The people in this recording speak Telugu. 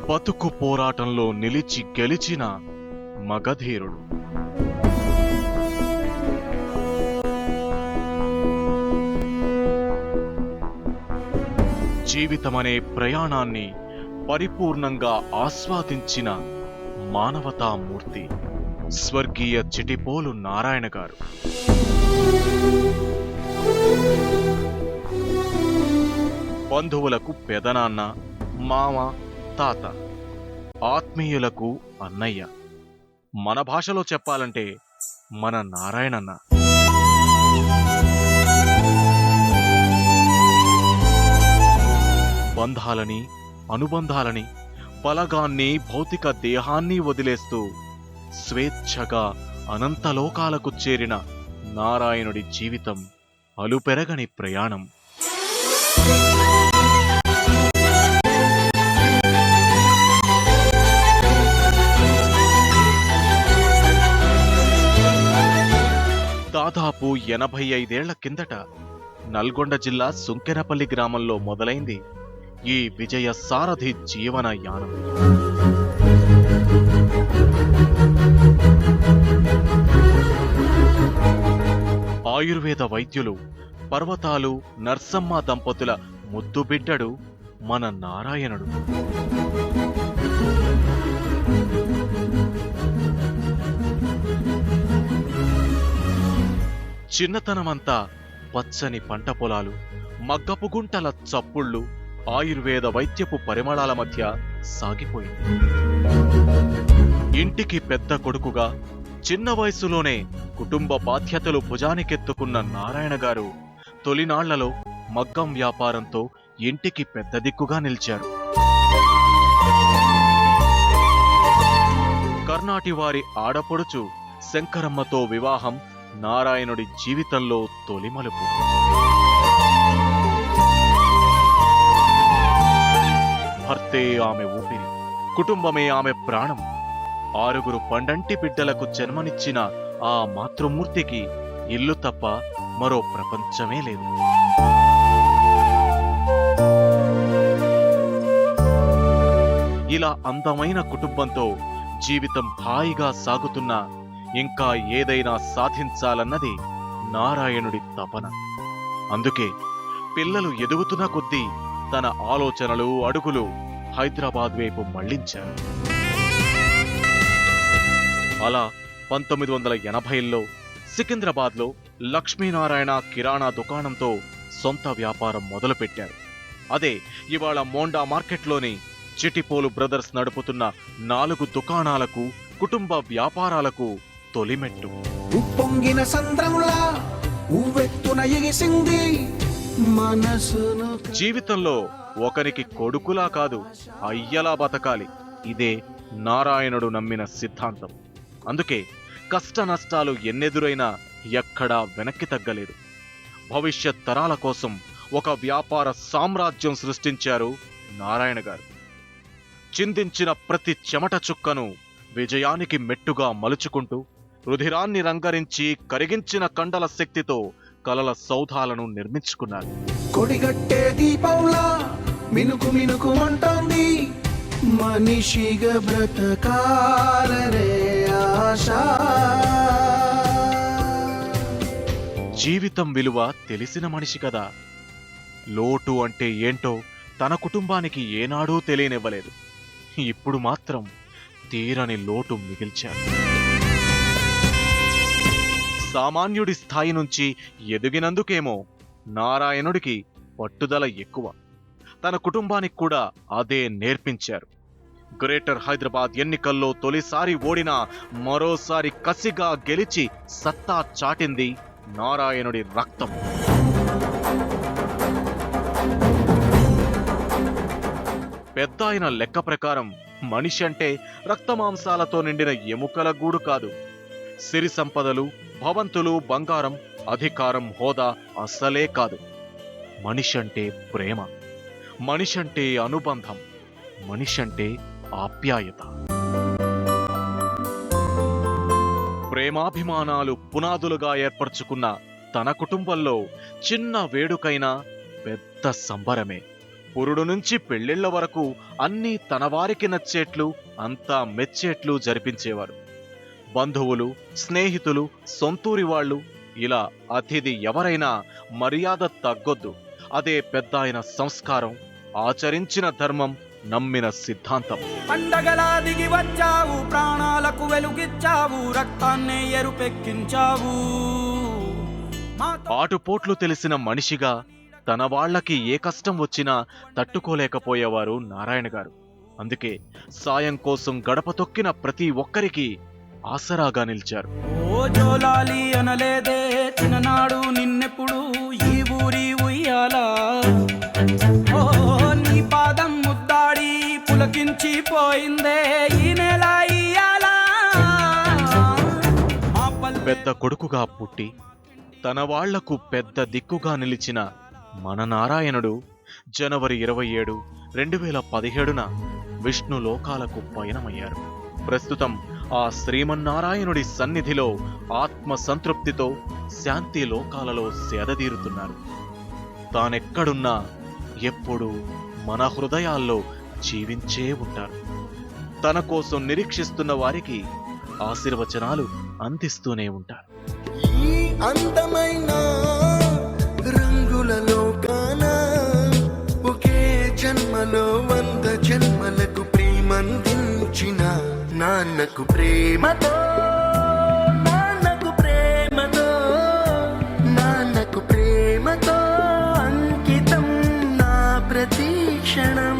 బతుకు పోరాటంలో నిలిచి గెలిచిన మగధీరుడు. జీవితమనే ప్రయాణాన్ని పరిపూర్ణంగా ఆస్వాదించిన మానవతామూర్తి స్వర్గీయ చిటిపోలు నారాయణ గారు. బంధువులకు పెదనాన్న, మామ, తాత, ఆత్మీయులకు అన్నయ్య. మన భాషలో చెప్పాలంటే మన నారాయణన్న. బంధాలని, అనుబంధాలని, బలగాన్ని, భౌతిక దేహాన్ని వదిలేస్తూ స్వేచ్ఛగా అనంతలోకాలకు చేరిన నారాయణుడి జీవితం అలుపెరగని ప్రయాణం. దాదాపు 85 ఏళ్ల కిందట నల్గొండ జిల్లా సుంకెనపల్లి గ్రామంలో మొదలైంది ఈ విజయ సారథి జీవన యానం. ఆయుర్వేద వైద్యులు పర్వతాలు నర్సమ్మ దంపతుల ముద్దుబిడ్డడు మన నారాయణుడు. చిన్నతనమంతా పచ్చని పంట పొలాలు, మగ్గపు గుంటల చప్పుళ్ళు, ఆయుర్వేద వైద్యపు పరిమళాల మధ్య సాగిపోయింది. ఇంటికి పెద్ద కొడుకుగా చిన్న వయసులోనే కుటుంబ బాధ్యతలు భుజానికెత్తుకున్న నారాయణ గారు తొలినాళ్లలో మగ్గం వ్యాపారంతో ఇంటికి పెద్ద దిక్కుగా నిలిచారు. కర్ణాటి వారి ఆడపడుచు శంకరమ్మతో వివాహం నారాయణుడి జీవితంలో తొలి మలుపు. భర్తే ఆమె ఊపిరి, కుటుంబమే ఆమె ప్రాణం. 6 పండంటి బిడ్డలకు జన్మనిచ్చిన ఆ మాతృమూర్తికి ఇల్లు తప్ప మరో ప్రపంచమే లేదు. ఇలా అందమైన కుటుంబంతో జీవితం హాయిగా సాగుతున్నా ఇంకా ఏదైనా సాధించాలన్నది నారాయణుడి తపన. అందుకే పిల్లలు ఎదుగుతున్న కొద్దీ తన ఆలోచనలు, అడుగులు హైదరాబాద్ వైపు మళ్లించారు. అలా 1980లో సికింద్రాబాద్లో లక్ష్మీనారాయణ కిరాణా దుకాణంతో సొంత వ్యాపారం మొదలుపెట్టారు. అదే ఇవాళ మోండా మార్కెట్లోని చిటిపోలు బ్రదర్స్ నడుపుతున్న 4 దుకాణాలకు, కుటుంబ వ్యాపారాలకు తొలిమెట్టు. ఉప్పొంగిన సంద్రములా ఉవ్వెత్తున ఎగిసింది మనసును. జీవితంలో ఒకరికి కొడుకులా కాదు, అయ్యలా బతకాలి. ఇదే నారాయణుడు నమ్మిన సిద్ధాంతం. అందుకే కష్ట నష్టాలు ఎన్నెదురైనా ఎక్కడా వెనక్కి తగ్గలేదు. భవిష్యత్ తరాల కోసం ఒక వ్యాపార సామ్రాజ్యం సృష్టించారు నారాయణ గారు. చిందించిన ప్రతి చెమట చుక్కను విజయానికి మెట్టుగా మలుచుకుంటూ, రుధిరాన్ని రంగరించి కరిగించిన కండల శక్తితో కలల సౌధాలను నిర్మించుకున్నారు. కొడిగట్టే దీపంలా మినుకు మినుకు అంటోంది మనిషిగా బ్రతకాలనే ఆశ. జీవితం విలువ తెలిసిన మనిషి కదా. లోటు అంటే ఏంటో తన కుటుంబానికి ఏనాడూ తెలియనివ్వలేదు. ఇప్పుడు మాత్రం తీరని లోటు మిగిల్చారు. సామాన్యుడి స్థాయి నుంచి ఎదిగినందుకేమో నారాయణుడికి పట్టుదల ఎక్కువ. తన కుటుంబానికి కూడా అదే నేర్పించారు. గ్రేటర్ హైదరాబాద్ ఎన్నికల్లో తొలిసారి ఓడినా మరోసారి కసిగా గెలిచి సత్తా చాటింది నారాయణుడి రక్తం. పెద్దాయన లెక్క ప్రకారం మనిషి అంటే రక్తమాంసాలతో నిండిన ఎముకల గూడు కాదు. సిరి సంపదలు, భవంతులు, బంగారం, అధికారం, హోదా అస్సలే కాదు. మనిషి అంటే ప్రేమ, మనిషి అంటే అనుబంధం, మనిషి అంటే ఆప్యాయత. ప్రేమాభిమానాలు పునాదులుగా ఏర్పరచుకున్న తన కుటుంబంలో చిన్న వేడుకైనా పెద్ద సంబరమే. పురుడు నుంచి పెళ్లిళ్ల వరకు అన్నీ తన వారికి నచ్చేట్లు అంతా మెచ్చేట్లు జరిపించేవారు. బంధువులు, స్నేహితులు, సొంతూరి వాళ్ళు ఇలా అతిథి ఎవరైనా మర్యాద తగ్గొద్దు. అదే పెద్దాయన సంస్కారం, ఆచరించిన ధర్మం, నమ్మిన సిద్ధాంతం. పండగలా దిగి వచ్చావు, ప్రాణాలకు వెలుగిచ్చావు, రక్తాన్నే ఎరుపెక్కించావు. ఆటుపోట్లు తెలిసిన మనిషిగా తన వాళ్లకి ఏ కష్టం వచ్చినా తట్టుకోలేకపోయేవారు నారాయణ గారు. అందుకే సాయం కోసం గడప తొక్కిన ప్రతి ఒక్కరికి ఆసరాగా నిలిచారు. ఓ జోలాలి అనలేదే చిన్ననాడు నిన్నెప్పుడు ఈ ఊరి ఉయ్యాలా, ఓ నీ పాదం ముద్దాడి పులకించి పోయిందే ఈ నెల ఇయ్యాలా. పెద్ద కొడుకుగా పుట్టి తన వాళ్లకు పెద్ద దిక్కుగా నిలిచిన మన నారాయణుడు జనవరి 27, 2017న విష్ణు లోకాలకు పయనమయ్యారు. ప్రస్తుతం ఆ శ్రీమన్నారాయణుడి సన్నిధిలో ఆత్మ సంతృప్తితో శాంతి లోకాలలో సేదదీరుతున్నారు. తానెక్కడున్నా ఎప్పుడూ మన హృదయాల్లో జీవించే ఉంటారు. తన కోసం నిరీక్షిస్తున్న వారికి ఆశీర్వచనాలు అందిస్తూనే ఉంటారు. ఈ అందమైన రంగులలో కానా ఒకే జన్మలో 100 జన్మలకు ప్రేమందించిన నాన్నకు ప్రేమతో, నాన్నకు ప్రేమతో, నాన్నకు ప్రేమతో అంకితం నా ప్రతి క్షణం.